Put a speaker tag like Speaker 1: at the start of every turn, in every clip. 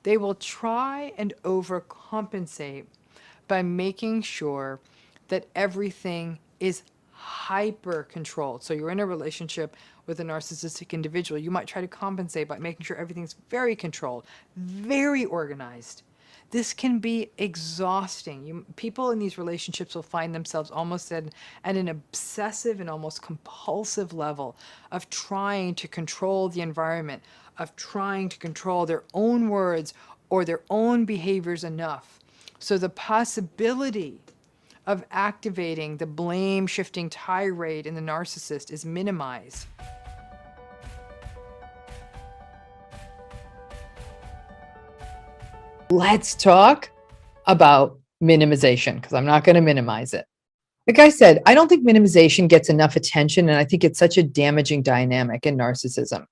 Speaker 1: They will try and overcompensate by making sure that everything is hyper controlled. So you're in a relationship with a narcissistic individual. You might try to compensate by making sure everything's very controlled, very organized. This can be exhausting. People in these relationships will find themselves almost at an obsessive and almost compulsive level of trying to control the environment, of trying to control their own words or their own behaviors enough. So the possibility of activating the blame shifting tirade in the narcissist is minimized. Let's talk about minimization, because I'm not going to minimize it. Like I said, I don't think minimization gets enough attention, and I think it's such a damaging dynamic in narcissism.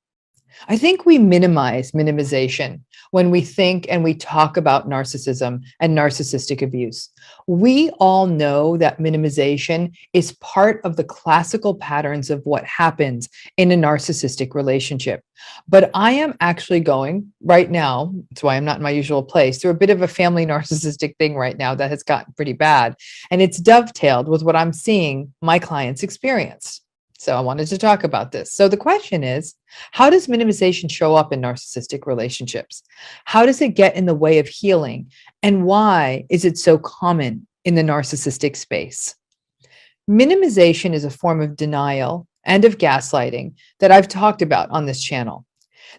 Speaker 1: I think we minimize minimization when we think and we talk about narcissism and narcissistic abuse. We all know that minimization is part of the classical patterns of what happens in a narcissistic relationship. But I am actually going right now, that's why I'm not in my usual place, through a bit of a family narcissistic thing right now that has gotten pretty bad. And it's dovetailed with what I'm seeing my clients experience. So I wanted to talk about this. So the question is, how does minimization show up in narcissistic relationships? How does it get in the way of healing? And why is it so common in the narcissistic space? Minimization is a form of denial and of gaslighting that I've talked about on this channel.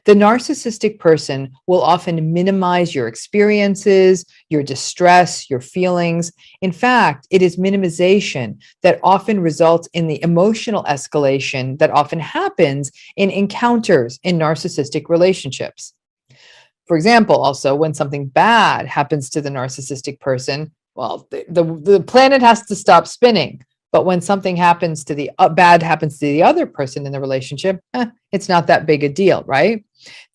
Speaker 1: The narcissistic person will often minimize your experiences, your distress, your feelings. In fact, it is minimization that often results in the emotional escalation that often happens in encounters in narcissistic relationships. For example, also, when something bad happens to the narcissistic person, well, the planet has to stop spinning. But when something happens to the bad happens to the other person in the relationship, it's not that big a deal, right?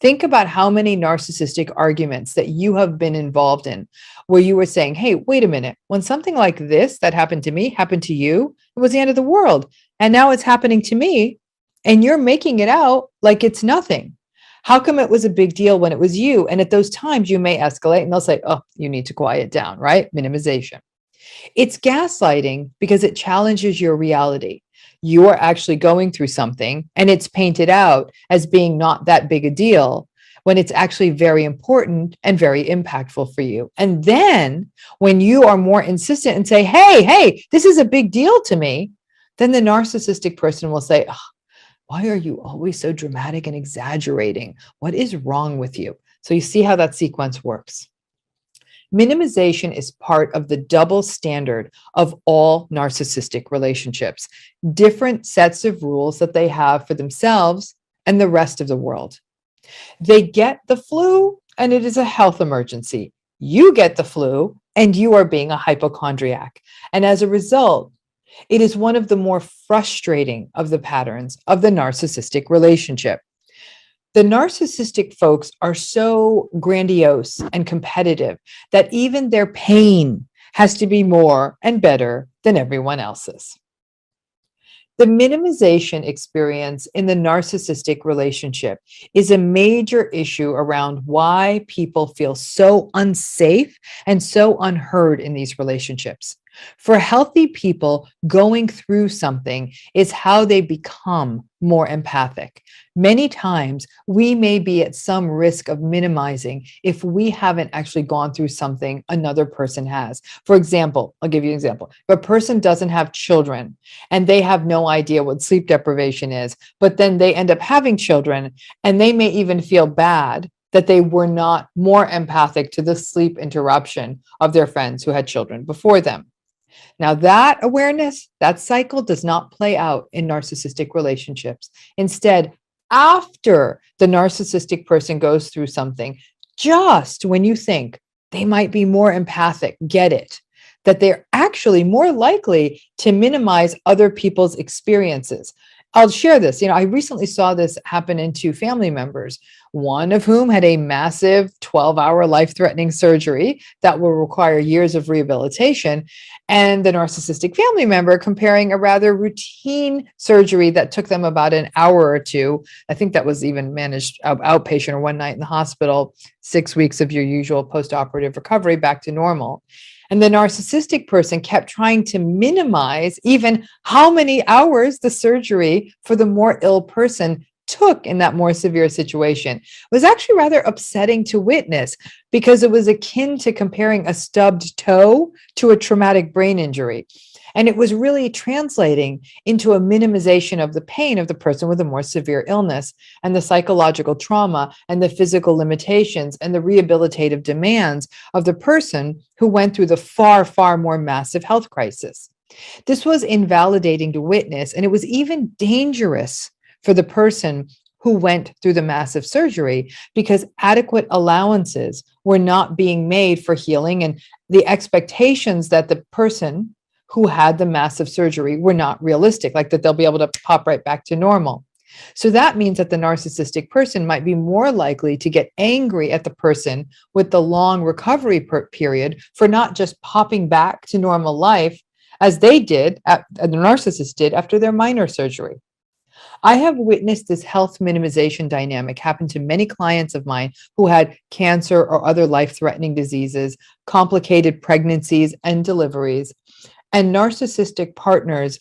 Speaker 1: Think about how many narcissistic arguments that you have been involved in where you were saying, hey, wait a minute, when something like this that happened to me happened to you, it was the end of the world. And now it's happening to me and you're making it out like it's nothing. How come it was a big deal when it was you? And at those times you may escalate and they'll say, oh, you need to quiet down, right? Minimization. It's gaslighting because it challenges your reality. You are actually going through something and it's painted out as being not that big a deal when it's actually very important and very impactful for you. And then when you are more insistent and say, hey, this is a big deal to me, then the narcissistic person will say, oh, why are you always so dramatic and exaggerating? What is wrong with you? So you see how that sequence works. Minimization is part of the double standard of all narcissistic relationships, different sets of rules that they have for themselves and the rest of the world. They get the flu and it is a health emergency. You get the flu and you are being a hypochondriac. And as a result, it is one of the more frustrating of the patterns of the narcissistic relationship. The narcissistic folks are so grandiose and competitive that even their pain has to be more and better than everyone else's. The minimization experience in the narcissistic relationship is a major issue around why people feel so unsafe and so unheard in these relationships. For healthy people, going through something is how they become more empathic. Many times, we may be at some risk of minimizing if we haven't actually gone through something another person has. For example, I'll give you an example. If a person doesn't have children and they have no idea what sleep deprivation is, but then they end up having children and they may even feel bad that they were not more empathic to the sleep interruption of their friends who had children before them. Now, that awareness, that cycle does not play out in narcissistic relationships. Instead, after the narcissistic person goes through something, just when you think they might be more empathic, get it, that they're actually more likely to minimize other people's experiences. I'll share this. I recently saw this happen in two family members, one of whom had a massive 12-hour life-threatening surgery that will require years of rehabilitation, and the narcissistic family member comparing a rather routine surgery that took them about an hour or two. I think that was even managed outpatient or one night in the hospital, 6 weeks of your usual post-operative recovery back to normal. And the narcissistic person kept trying to minimize even how many hours the surgery for the more ill person took in that more severe situation. It was actually rather upsetting to witness because it was akin to comparing a stubbed toe to a traumatic brain injury. And it was really translating into a minimization of the pain of the person with a more severe illness and the psychological trauma and the physical limitations and the rehabilitative demands of the person who went through the far, far more massive health crisis. This was invalidating to witness, and it was even dangerous for the person who went through the massive surgery because adequate allowances were not being made for healing, and the expectations that the person who had the massive surgery were not realistic, like that they'll be able to pop right back to normal. So that means that the narcissistic person might be more likely to get angry at the person with the long recovery period for not just popping back to normal life as they did, the narcissist did after their minor surgery. I have witnessed this health minimization dynamic happen to many clients of mine who had cancer or other life-threatening diseases, complicated pregnancies and deliveries, and narcissistic partners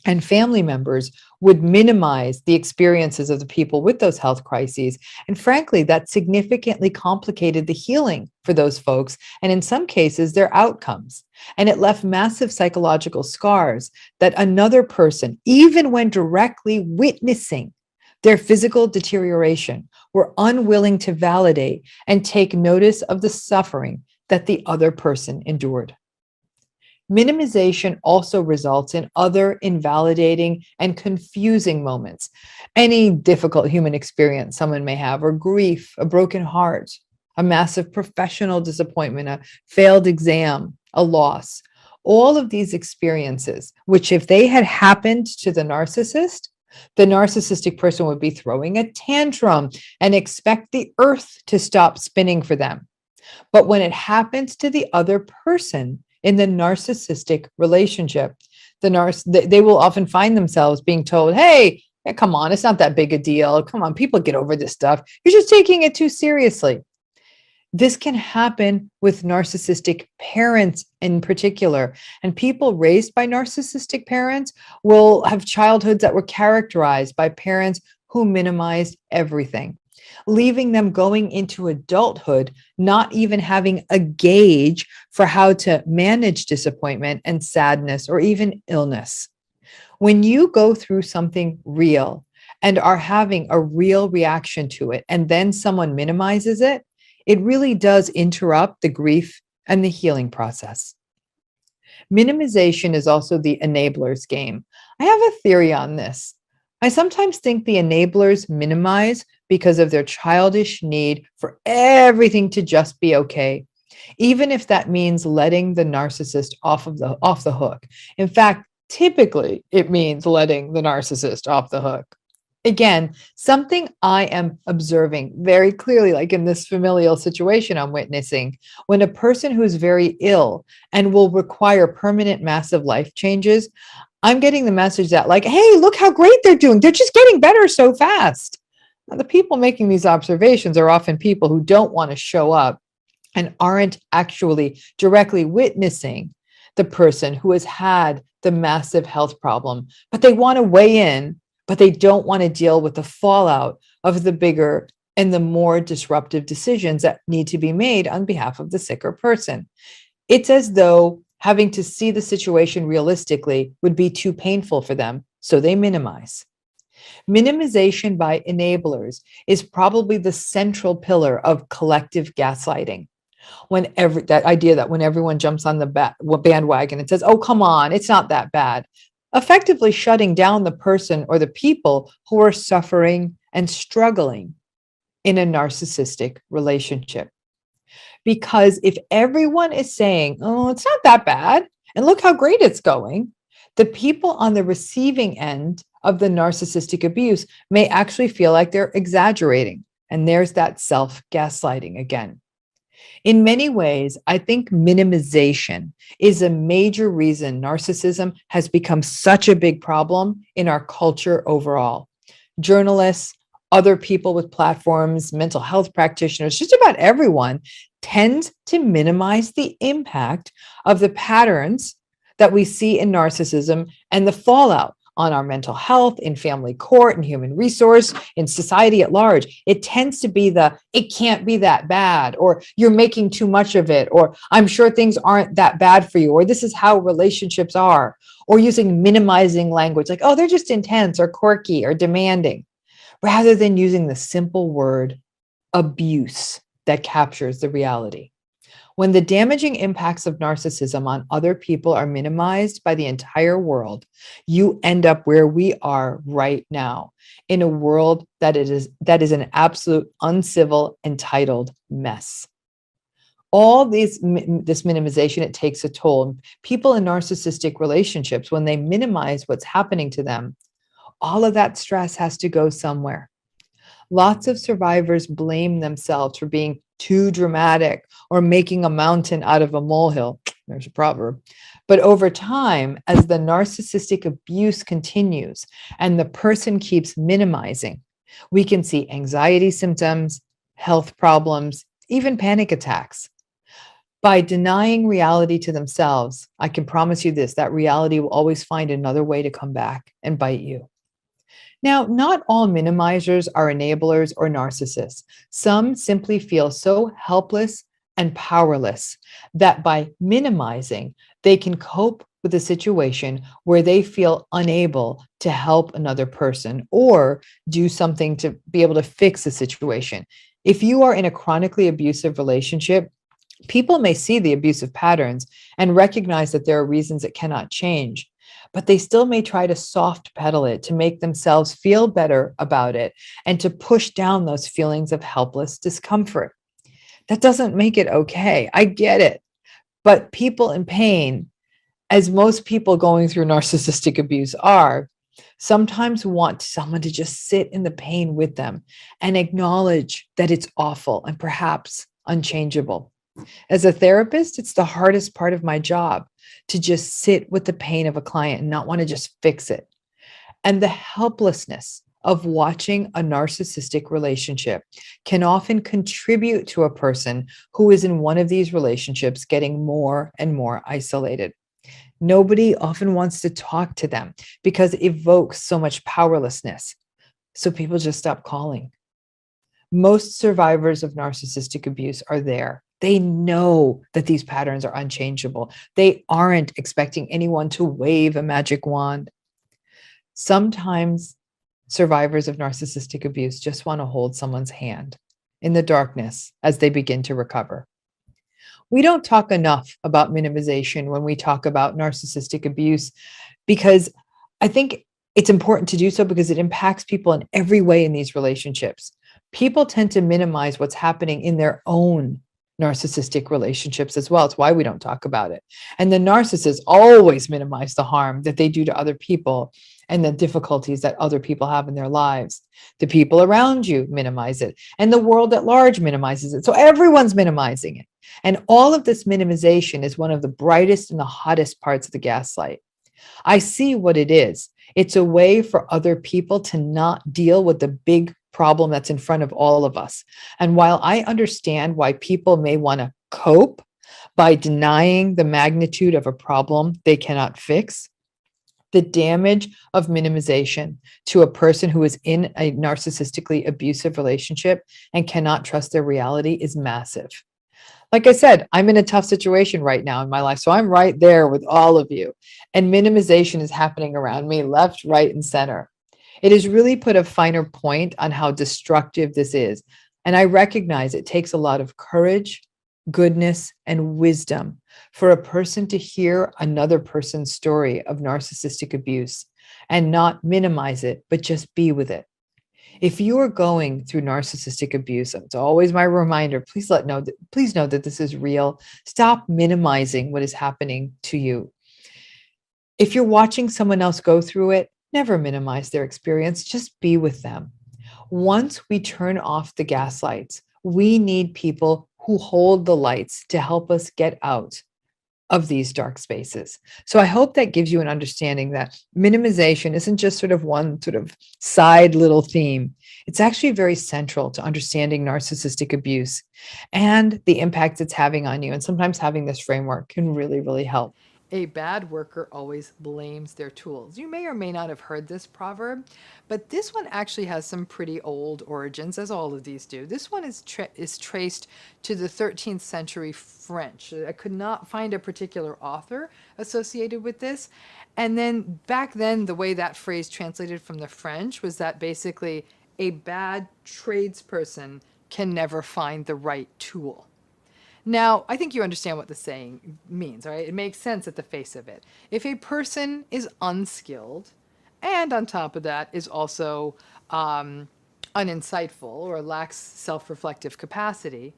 Speaker 1: and family members would minimize the experiences of the people with those health crises. And frankly, that significantly complicated the healing for those folks, and in some cases, their outcomes. And it left massive psychological scars that another person, even when directly witnessing their physical deterioration, were unwilling to validate and take notice of the suffering that the other person endured. Minimization also results in other invalidating and confusing moments. Any difficult human experience someone may have, or grief, a broken heart, a massive professional disappointment, a failed exam, a loss. All of these experiences, which if they had happened to the narcissistic person would be throwing a tantrum and expect the earth to stop spinning for them. But when it happens to the other person, in the narcissistic relationship, they will often find themselves being told, hey, come on, it's not that big a deal. Come on, people get over this stuff. You're just taking it too seriously. This can happen with narcissistic parents in particular. And people raised by narcissistic parents will have childhoods that were characterized by parents who minimized everything, leaving them going into adulthood, not even having a gauge for how to manage disappointment and sadness or even illness. When you go through something real and are having a real reaction to it, and then someone minimizes it, it really does interrupt the grief and the healing process. Minimization is also the enabler's game. I have a theory on this. I sometimes think the enablers minimize because of their childish need for everything to just be okay, even if that means letting the narcissist off the hook. In fact, typically it means letting the narcissist off the hook. Again, something I am observing very clearly, like in this familial situation I'm witnessing, when a person who is very ill and will require permanent massive life changes, I'm getting the message that like, hey, look how great they're doing. They're just getting better so fast. Now, the people making these observations are often people who don't want to show up and aren't actually directly witnessing the person who has had the massive health problem, but they want to weigh in, but they don't want to deal with the fallout of the bigger and the more disruptive decisions that need to be made on behalf of the sicker person. It's as though having to see the situation realistically would be too painful for them, so they minimize. Minimization by enablers is probably the central pillar of collective gaslighting. That idea that when everyone jumps on the bandwagon and says, oh, come on, it's not that bad, effectively shutting down the person or the people who are suffering and struggling in a narcissistic relationship. Because if everyone is saying, oh, it's not that bad, and look how great it's going, The people on the receiving end of the narcissistic abuse may actually feel like they're exaggerating. And there's that self-gaslighting again. In many ways, I think minimization is a major reason narcissism has become such a big problem in our culture overall. Journalists, other people with platforms, mental health practitioners, just about everyone tends to minimize the impact of the patterns that we see in narcissism and the fallout on our mental health, in family court, and human resource, in society at large. It tends to be it can't be that bad, or you're making too much of it, or I'm sure things aren't that bad for you, or this is how relationships are, or using minimizing language like, oh, they're just intense or quirky or demanding, rather than using the simple word abuse that captures the reality. When the damaging impacts of narcissism on other people are minimized by the entire world, you end up where we are right now, in a world that is an absolute uncivil, entitled mess. All this minimization, it takes a toll. People in narcissistic relationships, when they minimize what's happening to them, all of that stress has to go somewhere. Lots of survivors blame themselves for being too dramatic or making a mountain out of a molehill. There's a proverb. But over time, as the narcissistic abuse continues and the person keeps minimizing, we can see anxiety symptoms, health problems, even panic attacks. By denying reality to themselves, I can promise you this, that reality will always find another way to come back and bite you. Now, not all minimizers are enablers or narcissists. Some simply feel so helpless and powerless that by minimizing, they can cope with a situation where they feel unable to help another person or do something to be able to fix the situation. If you are in a chronically abusive relationship, people may see the abusive patterns and recognize that there are reasons it cannot change, but they still may try to soft pedal it to make themselves feel better about it and to push down those feelings of helpless discomfort. That doesn't make it okay. I get it. But people in pain, as most people going through narcissistic abuse are, sometimes want someone to just sit in the pain with them and acknowledge that it's awful and perhaps unchangeable. As a therapist, it's the hardest part of my job to just sit with the pain of a client and not want to just fix it. And the helplessness of watching a narcissistic relationship can often contribute to a person who is in one of these relationships getting more and more isolated. Nobody often wants to talk to them because it evokes so much powerlessness. So people just stop calling. Most survivors of narcissistic abuse are there. They know that these patterns are unchangeable. They aren't expecting anyone to wave a magic wand. Sometimes survivors of narcissistic abuse just want to hold someone's hand in the darkness as they begin to recover. We don't talk enough about minimization when we talk about narcissistic abuse, because I think it's important to do so because it impacts people in every way in these relationships. People tend to minimize what's happening in their own narcissistic relationships as well. It's why we don't talk about it. And the narcissists always minimize the harm that they do to other people and the difficulties that other people have in their lives. The people around you minimize it, and the world at large minimizes it. So everyone's minimizing it. And all of this minimization is one of the brightest and the hottest parts of the gaslight. I see what it is. It's a way for other people to not deal with the big problem that's in front of all of us. And while I understand why people may want to cope by denying the magnitude of a problem they cannot fix, the damage of minimization to a person who is in a narcissistically abusive relationship and cannot trust their reality is massive. Like I said, I'm in a tough situation right now in my life, so I'm right there with all of you. And minimization is happening around me, left, right, and center. It has really put a finer point on how destructive this is. And I recognize it takes a lot of courage, goodness, and wisdom for a person to hear another person's story of narcissistic abuse and not minimize it, but just be with it. If you are going through narcissistic abuse, it's always my reminder, please know that this is real. Stop minimizing what is happening to you. If you're watching someone else go through it, never minimize their experience, just be with them. Once we turn off the gas lights, we need people who hold the lights to help us get out of these dark spaces. So I hope that gives you an understanding that minimization isn't just sort of one sort of side little theme. It's actually very central to understanding narcissistic abuse and the impact it's having on you. And sometimes having this framework can really, really help. A bad worker always blames their tools. You may or may not have heard this proverb, but this one actually has some pretty old origins, as all of these do. This one is traced to the 13th century French. I could not find a particular author associated with this. And then back then, the way that phrase translated from the French was that basically a bad tradesperson can never find the right tool. Now, I think you understand what the saying means, right? It makes sense at the face of it. If a person is unskilled, and on top of that is also uninsightful or lacks self-reflective capacity,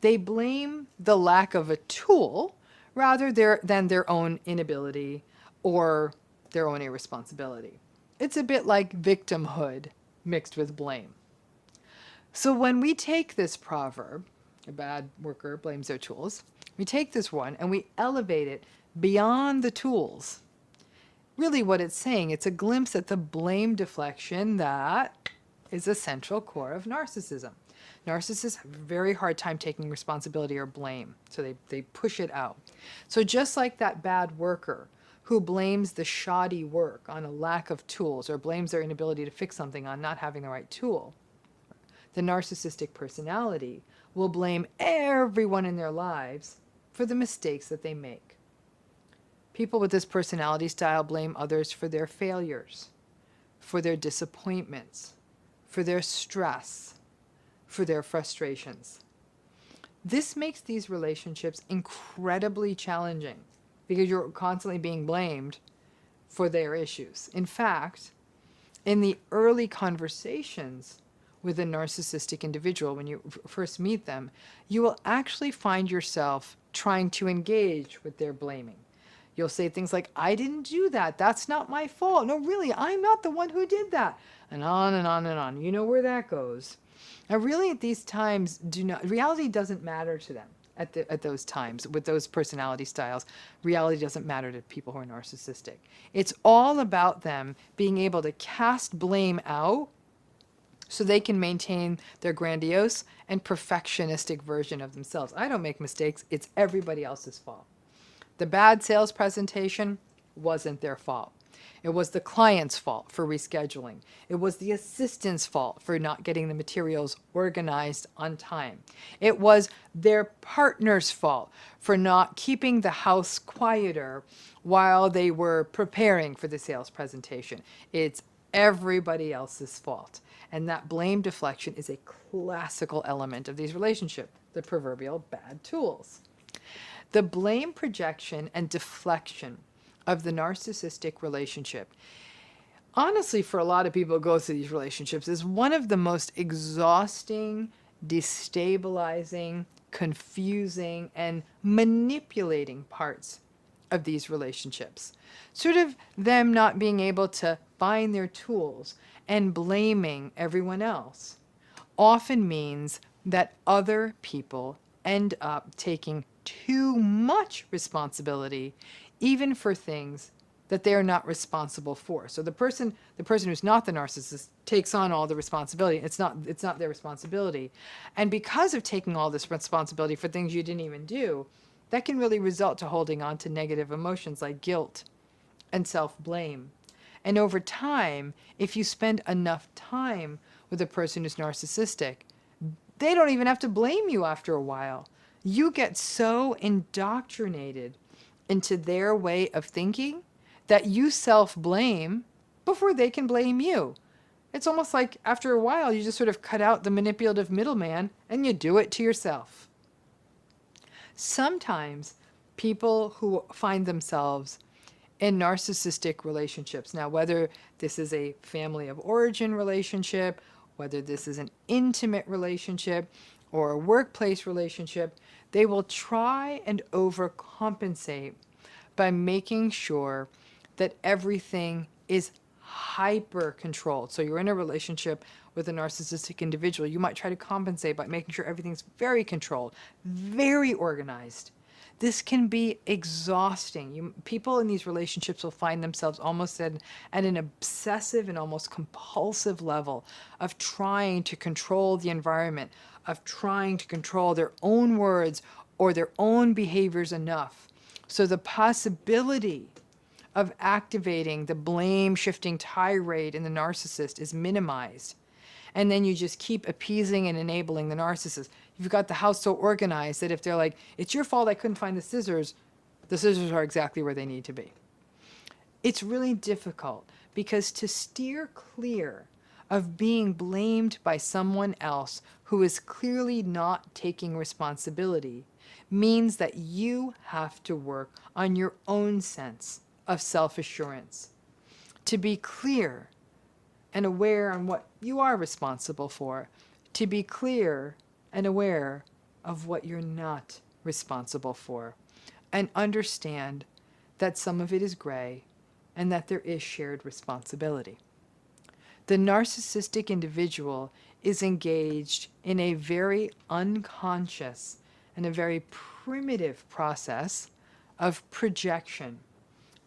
Speaker 1: they blame the lack of a tool rather than their own inability or their own irresponsibility. It's a bit like victimhood mixed with blame. So when we take this proverb, a bad worker blames their tools, we take this one and we elevate it beyond the tools. Really what it's saying, it's a glimpse at the blame deflection that is a central core of narcissism. Narcissists have a very hard time taking responsibility or blame, so they push it out. So just like that bad worker who blames the shoddy work on a lack of tools or blames their inability to fix something on not having the right tool, the narcissistic personality will blame everyone in their lives for the mistakes that they make. People with this personality style blame others for their failures, for their disappointments, for their stress, for their frustrations. This makes these relationships incredibly challenging because you're constantly being blamed for their issues. In fact, in the early conversations with a narcissistic individual, when you first meet them, you will actually find yourself trying to engage with their blaming. You'll say things like, I didn't do that. That's not my fault. No, really, I'm not the one who did that. And on and on and on. You know where that goes. Now, really, at these times, reality doesn't matter to them at those times with those personality styles. Reality doesn't matter to people who are narcissistic. It's all about them being able to cast blame out so they can maintain their grandiose and perfectionistic version of themselves. I don't make mistakes. It's everybody else's fault. The bad sales presentation wasn't their fault. It was the client's fault for rescheduling. It was the assistant's fault for not getting the materials organized on time. It was their partner's fault for not keeping the house quieter while they were preparing for the sales presentation. It's everybody else's fault. And that blame deflection is a classical element of these relationships, the proverbial bad tools. The blame projection and deflection of the narcissistic relationship, honestly, for a lot of people who go through these relationships, is one of the most exhausting, destabilizing, confusing, and manipulating parts of these relationships. Sort of them not being able to find their tools and blaming everyone else often means that other people end up taking too much responsibility, even for things that they are not responsible for. So the person who's not the narcissist takes on all the responsibility. It's not their responsibility. And because of taking all this responsibility for things you didn't even do, that can really result to holding on to negative emotions like guilt and self-blame. And over time, if you spend enough time with a person who's narcissistic, they don't even have to blame you after a while. You get so indoctrinated into their way of thinking that you self-blame before they can blame you. It's almost like after a while, you just sort of cut out the manipulative middleman and you do it to yourself. Sometimes people who find themselves in narcissistic relationships, now whether this is a family of origin relationship, whether this is an intimate relationship or a workplace relationship, they will try and overcompensate by making sure that everything is hyper controlled. So you're in a relationship with a narcissistic individual. You might try to compensate by making sure everything's very controlled, very organized. This can be exhausting. People in these relationships will find themselves almost at an obsessive and almost compulsive level of trying to control the environment, of trying to control their own words or their own behaviors enough. So the possibility of activating the blame shifting tirade in the narcissist is minimized. And then you just keep appeasing and enabling the narcissist. You've got the house so organized that if they're like, it's your fault I couldn't find the scissors are exactly where they need to be. It's really difficult because to steer clear of being blamed by someone else who is clearly not taking responsibility means that you have to work on your own sense of self-assurance, to be clear and aware on what you are responsible for, to be clear and aware of what you're not responsible for, and understand that some of it is gray and that there is shared responsibility. The narcissistic individual is engaged in a very unconscious and a very primitive process of projection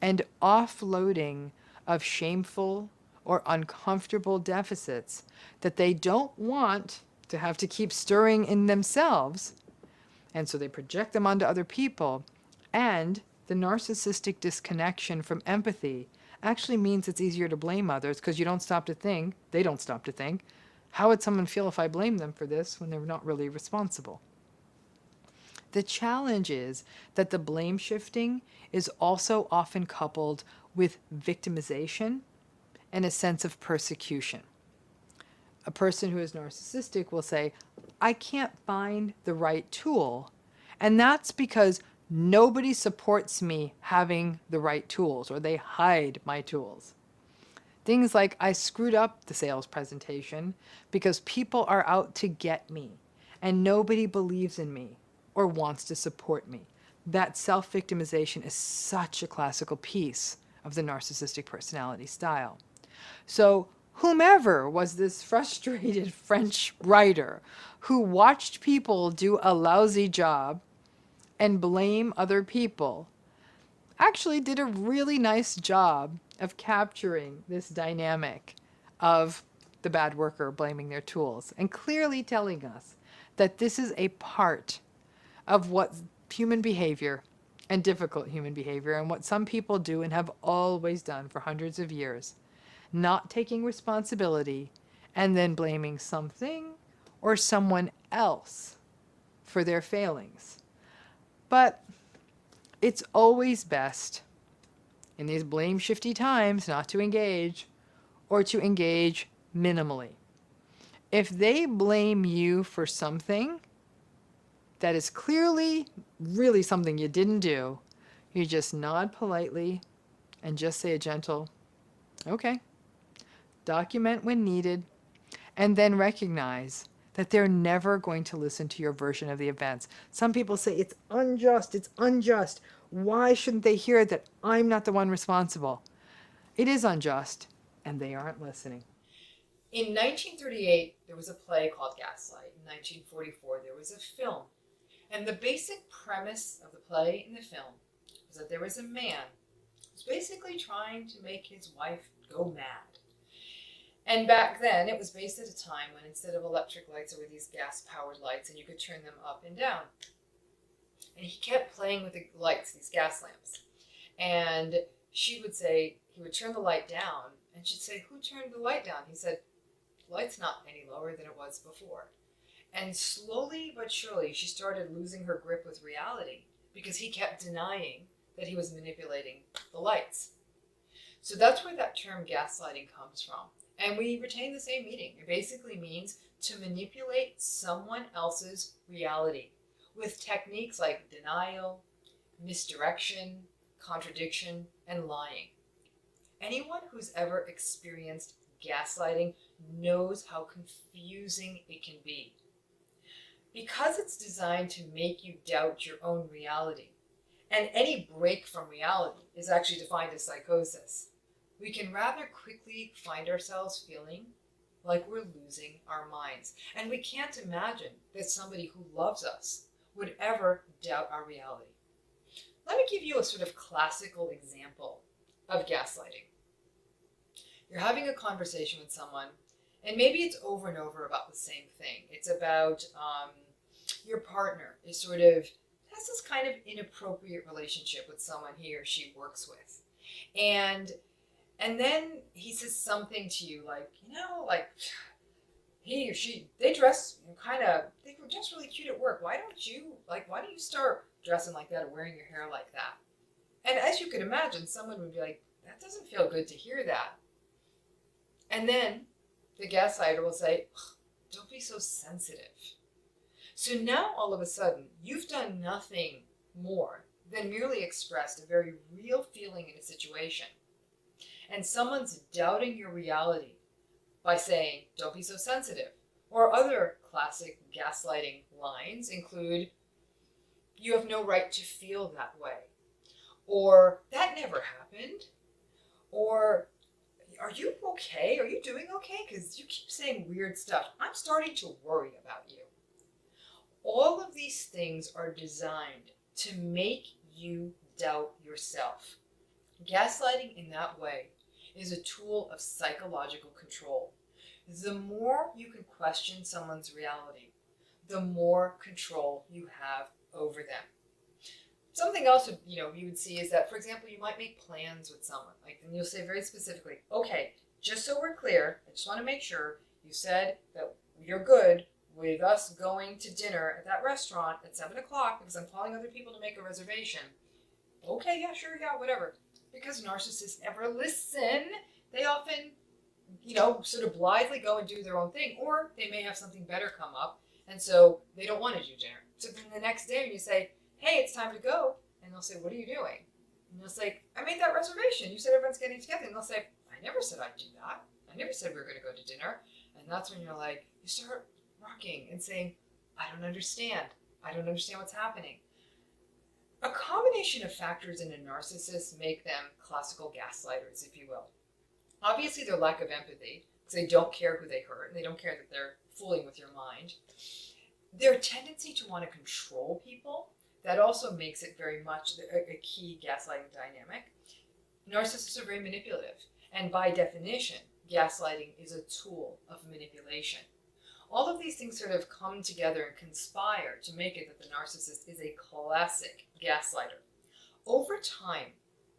Speaker 1: and offloading of shameful or uncomfortable deficits that they don't want to have to keep stirring in themselves. And so they project them onto other people. And the narcissistic disconnection from empathy actually means it's easier to blame others because you don't stop to think, they don't stop to think, how would someone feel if I blame them for this when they're not really responsible? The challenge is that the blame shifting is also often coupled with victimization and a sense of persecution. A person who is narcissistic will say, I can't find the right tool. And that's because nobody supports me having the right tools, or they hide my tools. Things like, I screwed up the sales presentation because people are out to get me and nobody believes in me or wants to support me. That self-victimization is such a classical piece of the narcissistic personality style. So whomever was this frustrated French writer who watched people do a lousy job and blame other people actually did a really nice job of capturing this dynamic of the bad worker blaming their tools and clearly telling us that this is a part of what human behavior and difficult human behavior and what some people do and have always done for hundreds of years, not taking responsibility and then blaming something or someone else for their failings. But it's always best in these blame shifty times not to engage or to engage minimally. If they blame you for something that is clearly really something you didn't do, you just nod politely and just say a gentle, okay, document when needed, and then recognize that they're never going to listen to your version of the events. Some people say, it's unjust, it's unjust. Why shouldn't they hear that I'm not the one responsible? It is unjust, and they aren't listening.
Speaker 2: In 1938, there was a play called Gaslight. In 1944, there was a film. And the basic premise of the play and the film was that there was a man who was basically trying to make his wife go mad. And back then, it was based at a time when instead of electric lights, there were these gas-powered lights, and you could turn them up and down. And he kept playing with the lights, these gas lamps. And she would say, he would turn the light down, and she'd say, who turned the light down? He said, the light's not any lower than it was before. And slowly but surely, she started losing her grip with reality because he kept denying that he was manipulating the lights. So that's where that term gaslighting comes from. And we retain the same meaning. It basically means to manipulate someone else's reality with techniques like denial, misdirection, contradiction, and lying. Anyone who's ever experienced gaslighting knows how confusing it can be. Because it's designed to make you doubt your own reality And any break from reality is actually defined as psychosis. We can rather quickly find ourselves feeling like we're losing our minds. And we can't imagine that somebody who loves us would ever doubt our reality. Let me give you a sort of classical example of gaslighting. You're having a conversation with someone, and maybe it's over and over about the same thing. It's about your partner is sort of has this kind of inappropriate relationship with someone he or she works with, and then he says something to you like, like he or she, they dress they were just really cute at work. Why don't you start dressing like that or wearing your hair like that? And as you could imagine, someone would be like, that doesn't feel good to hear that. And then the gaslighter will say, don't be so sensitive. So now all of a sudden, you've done nothing more than merely expressed a very real feeling in a situation. And someone's doubting your reality by saying, don't be so sensitive. Or other classic gaslighting lines include, you have no right to feel that way. Or, that never happened. Or, are you okay? Are you doing okay? Because you keep saying weird stuff. I'm starting to worry about you. All of these things are designed to make you doubt yourself. Gaslighting in that way is a tool of psychological control. The more you can question someone's reality, the more control you have over them. Something else you would see is that, for example, you might make plans with someone, and you'll say very specifically, okay, just so we're clear, I just want to make sure you said that you're good with us going to dinner at that restaurant at 7 o'clock because I'm calling other people to make a reservation. Okay, yeah, sure, yeah, whatever. Because narcissists never listen, they often, sort of blithely go and do their own thing, or they may have something better come up, and so they don't want to do dinner. So then the next day when you say, hey, it's time to go, and they'll say, what are you doing? And they'll say, I made that reservation. You said everyone's getting together. And they'll say, I never said I'd do that. I never said we were going to go to dinner. And that's when you're like, you start rocking and saying, I don't understand. I don't understand what's happening. A combination of factors in a narcissist make them classical gaslighters, if you will. Obviously, their lack of empathy, because they don't care who they hurt, and they don't care that they're fooling with your mind. Their tendency to want to control people, that also makes it very much a key gaslighting dynamic. Narcissists are very manipulative, and by definition, gaslighting is a tool of manipulation. All of these things sort of come together and conspire to make it that the narcissist is a classic gaslighter. Over time,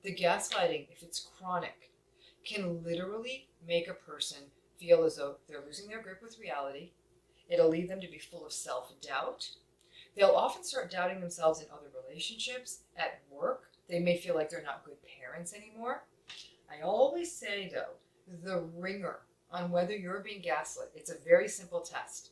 Speaker 2: the gaslighting, if it's chronic, can literally make a person feel as though they're losing their grip with reality. It'll lead them to be full of self-doubt. They'll often start doubting themselves in other relationships, at work. They may feel like they're not good parents anymore. I always say, though, the ringer on whether you're being gaslit, it's a very simple test.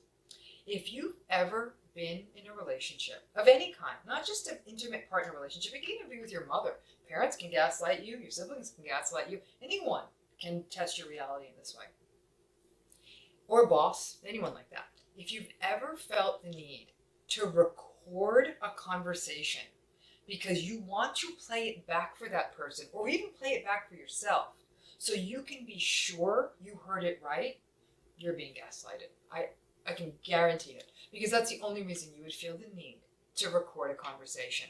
Speaker 2: If you've ever been in a relationship of any kind, not just an intimate partner relationship, it can even be with your mother. Parents can gaslight you, your siblings can gaslight you, anyone can test your reality in this way. Or boss, anyone like that. If you've ever felt the need to record a conversation because you want to play it back for that person, or even play it back for yourself, so you can be sure you heard it right, you're being gaslighted. I can guarantee it, because that's the only reason you would feel the need to record a conversation.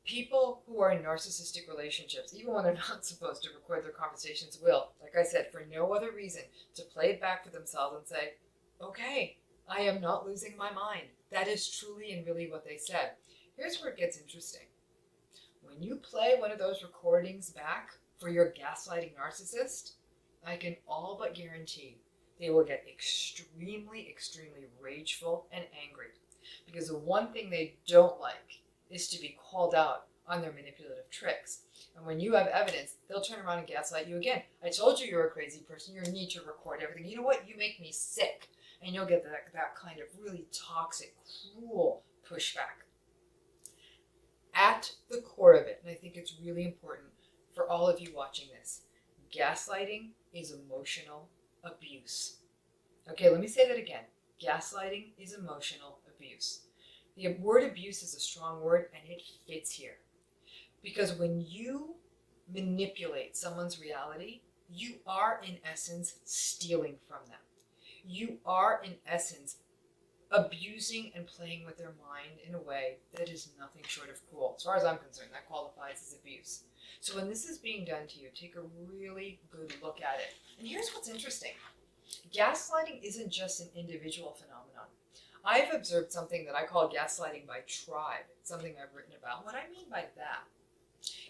Speaker 2: People who are in narcissistic relationships, even when they're not supposed to record their conversations, will, like I said, for no other reason, to play it back for themselves and say, okay, I am not losing my mind. That is truly and really what they said. Here's where it gets interesting. When you play one of those recordings back for your gaslighting narcissist, I can all but guarantee they will get extremely, extremely rageful and angry. Because the one thing they don't like is to be called out on their manipulative tricks. And when you have evidence, they'll turn around and gaslight you again. I told you you're a crazy person. You need to record everything. You know what? You make me sick. And you'll get that kind of really toxic, cruel pushback. At the core of it, and I think it's really important for all of you watching this, gaslighting is emotional abuse. Okay, let me say that again. Gaslighting is emotional abuse. The word abuse is a strong word, and it fits here. Because when you manipulate someone's reality, you are in essence stealing from them. You are in essence abusing and playing with their mind in a way that is nothing short of cruel. As far as I'm concerned, that qualifies as abuse. So when this is being done to you, take a really good look at it. And here's what's interesting. Gaslighting isn't just an individual phenomenon. I've observed something that I call gaslighting by tribe, something I've written about. What I mean by that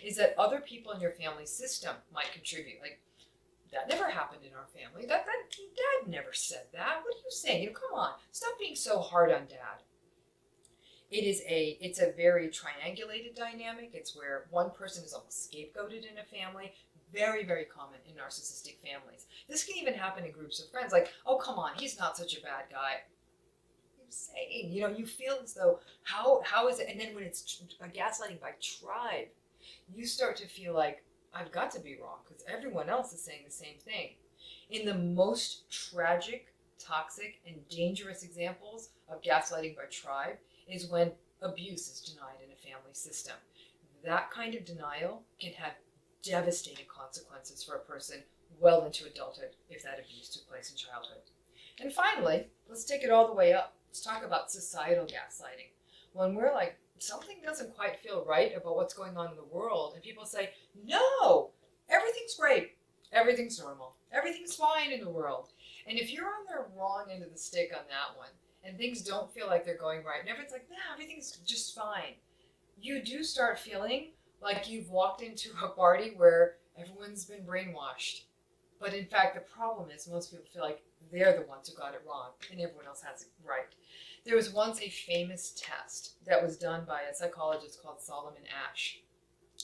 Speaker 2: is that other people in your family system might contribute. Like, that never happened in our family. Dad never said that. What are you saying? Come on, stop being so hard on Dad. It's a very triangulated dynamic. It's where one person is almost scapegoated in a family. Very, very common in narcissistic families. This can even happen in groups of friends. Like, oh, come on, he's not such a bad guy. You're saying, you feel as though, how is it? And then when it's a gaslighting by tribe, you start to feel like, I've got to be wrong because everyone else is saying the same thing. In the most tragic, toxic, and dangerous examples of gaslighting by tribe is when abuse is denied in a family system. That kind of denial can have devastating consequences for a person well into adulthood if that abuse took place in childhood. And finally, let's take it all the way up. Let's talk about societal gaslighting. When we're like, something doesn't quite feel right about what's going on in the world, and people say, no, everything's great, everything's normal, everything's fine in the world. And if you're on the wrong end of the stick on that one, and things don't feel like they're going right, and everyone's like, nah, everything's just fine, you do start feeling like you've walked into a party where everyone's been brainwashed. But in fact, the problem is most people feel like they're the ones who got it wrong, and everyone else has it right. There was once a famous test that was done by a psychologist called Solomon Asch.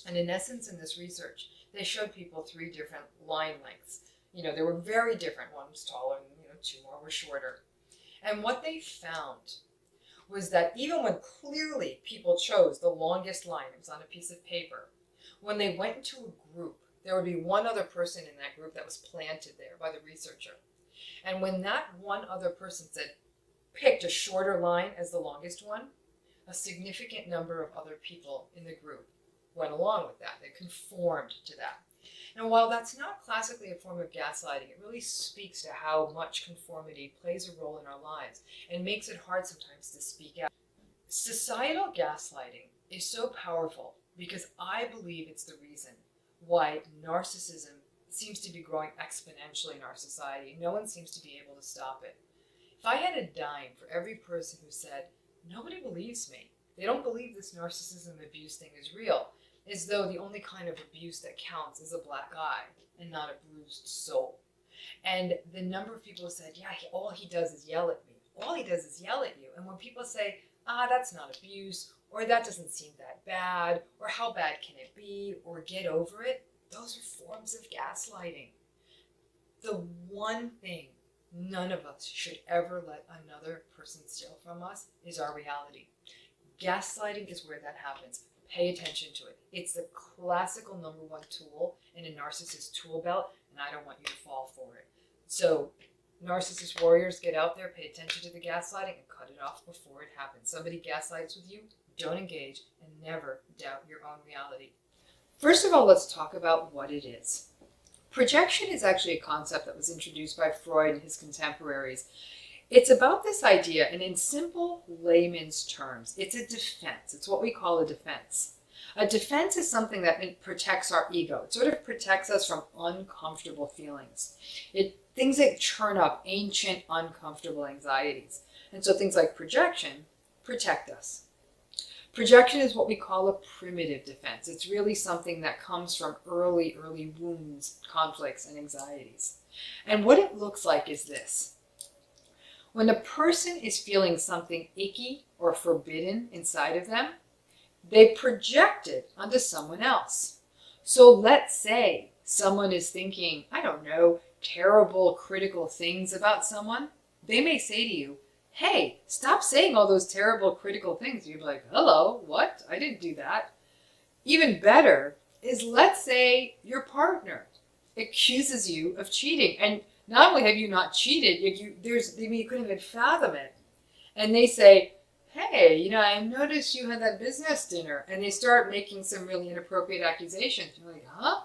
Speaker 2: And in essence, in this research, they showed people 3 different line lengths. They were very different. One was taller and 2 more were shorter. And what they found was that even when clearly people chose the longest line, it was on a piece of paper, when they went into a group, there would be one other person in that group that was planted there by the researcher. And when that one other person picked a shorter line as the longest one, a significant number of other people in the group went along with that. They conformed to that. And while that's not classically a form of gaslighting, it really speaks to how much conformity plays a role in our lives and makes it hard sometimes to speak out. Societal gaslighting is so powerful because I believe it's the reason why narcissism seems to be growing exponentially in our society. No one seems to be able to stop it. If I had a dime for every person who said, nobody believes me, they don't believe this narcissism abuse thing is real, as though the only kind of abuse that counts is a black eye and not a bruised soul. And the number of people who said, yeah, all he does is yell at me. All he does is yell at you. And when people say, that's not abuse, or that doesn't seem that bad, or how bad can it be, or get over it, those are forms of gaslighting. The one thing none of us should ever let another person steal from us is our reality. Gaslighting is where that happens. Pay attention to it. It's the classical number 1 tool in a narcissist tool belt, and I don't want you to fall for it. So, narcissist warriors, get out there, pay attention to the gaslighting, and cut it off before it happens. Somebody gaslights with you, don't engage, and never doubt your own reality. First of all, let's talk about what it is. Projection is actually a concept that was introduced by Freud and his contemporaries. It's about this idea, and in simple layman's terms, it's a defense. It's what we call a defense. A defense is something that protects our ego. It sort of protects us from uncomfortable feelings. Things that churn up ancient, uncomfortable anxieties. And so things like projection protect us. Projection is what we call a primitive defense. It's really something that comes from early wounds, conflicts, and anxieties. And what it looks like is this. When a person is feeling something icky or forbidden inside of them, they project it onto someone else. So let's say someone is thinking, terrible, critical things about someone. They may say to you, hey, stop saying all those terrible, critical things. You'd be like, hello, what? I didn't do that. Even better is, let's say your partner accuses you of cheating. And not only have you not cheated, you couldn't even fathom it. And they say, hey, I noticed you had that business dinner, and they start making some really inappropriate accusations. You're like, huh?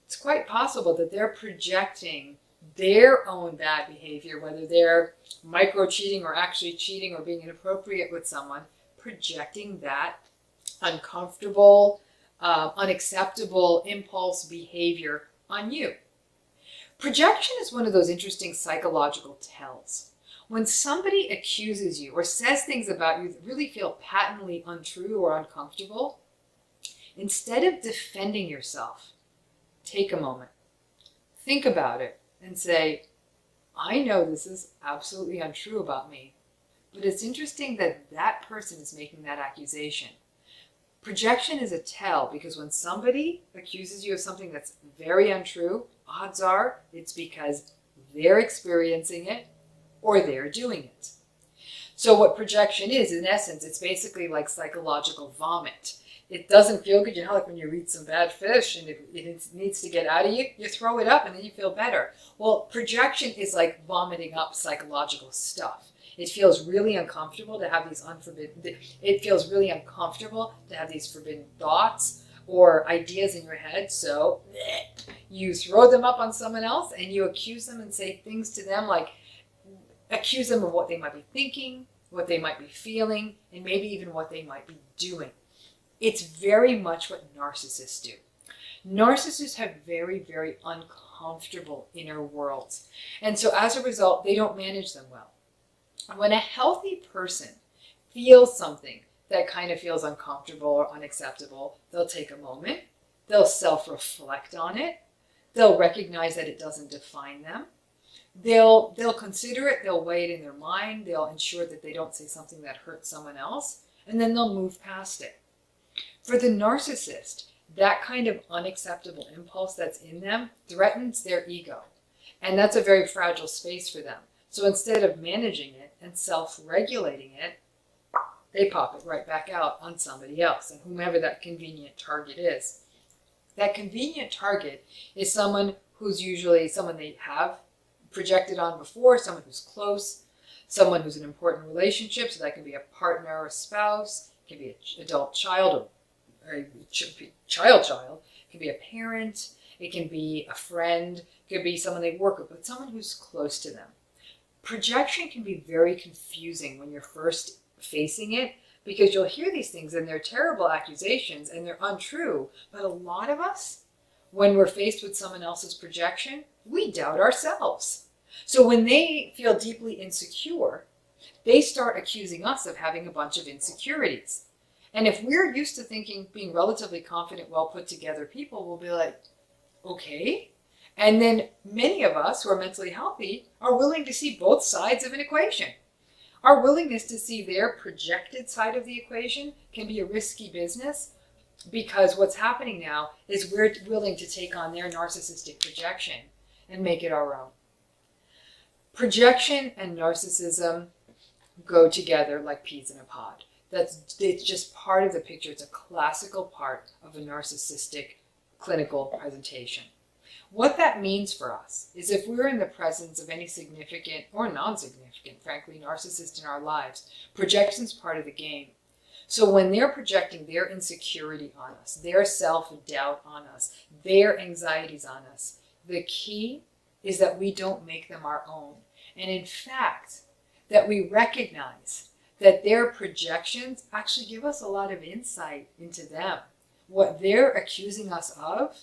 Speaker 2: It's quite possible that they're projecting their own bad behavior, whether they're micro cheating or actually cheating or being inappropriate with someone, projecting that uncomfortable, unacceptable impulse behavior on you. Projection is one of those interesting psychological tells. When somebody accuses you or says things about you that really feel patently untrue or uncomfortable, instead of defending yourself, take a moment, think about it, and say, I know this is absolutely untrue about me, but it's interesting that that person is making that accusation. Projection is a tell because when somebody accuses you of something that's very untrue, odds are it's because they're experiencing it or they're doing it. So what projection is, in essence, it's basically like psychological vomit. It doesn't feel good. Like when you eat some bad fish and it needs to get out of you, you throw it up and then you feel better. Well, projection is like vomiting up psychological stuff. It feels really uncomfortable to have these forbidden thoughts or ideas in your head. So you throw them up on someone else and you accuse them and say things to them like, accuse them of what they might be thinking, what they might be feeling, and maybe even what they might be doing. It's very much what narcissists do. Narcissists have very, very uncomfortable inner worlds. And so as a result, they don't manage them well. When a healthy person feels something that kind of feels uncomfortable or unacceptable, they'll take a moment, they'll self-reflect on it, they'll recognize that it doesn't define them, they'll consider it, they'll weigh it in their mind, they'll ensure that they don't say something that hurts someone else, and then they'll move past it. For the narcissist, that kind of unacceptable impulse that's in them threatens their ego. And that's a very fragile space for them. So instead of managing it and self-regulating it, they pop it right back out on somebody else, and whomever that convenient target is. That convenient target is someone who's usually someone they have projected on before, someone who's close, someone who's in an important relationship, so that can be a partner or a spouse, it can be an adult child or a child, it can be a parent, it can be a friend, it could be someone they work with, but someone who's close to them. Projection can be very confusing when you're first facing it because you'll hear these things and they're terrible accusations and they're untrue, but a lot of us, when we're faced with someone else's projection, we doubt ourselves. So when they feel deeply insecure, they start accusing us of having a bunch of insecurities. And if we're used to thinking being relatively confident, well put together people, will be like, okay. And then many of us who are mentally healthy are willing to see both sides of an equation. Our willingness to see their projected side of the equation can be a risky business because what's happening now is we're willing to take on their narcissistic projection and make it our own. Projection and narcissism go together like peas in a pod. It's just part of the picture. It's a classical part of a narcissistic clinical presentation. What that means for us is if we're in the presence of any significant or non-significant, frankly, narcissist in our lives, projection's part of the game. So when they're projecting their insecurity on us, their self-doubt on us, their anxieties on us, the key is that we don't make them our own. And in fact, that we recognize that their projections actually give us a lot of insight into them. What they're accusing us of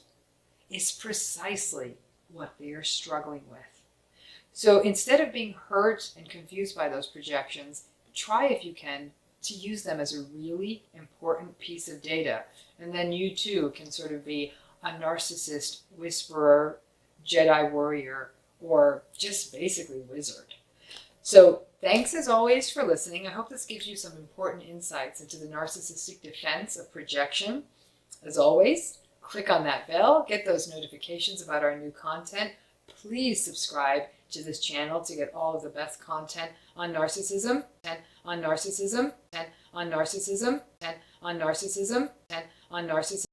Speaker 2: is precisely what they're struggling with. So instead of being hurt and confused by those projections, try, if you can, to use them as a really important piece of data. And then you too can sort of be a narcissist whisperer, Jedi warrior, or just basically wizard. So thanks as always for listening. I hope this gives you some important insights into the narcissistic defense of projection. As always, click on that bell, get those notifications about our new content. Please subscribe to this channel to get all of the best content on narcissism and on narcissism and on narcissism and on narcissism and on narcissism.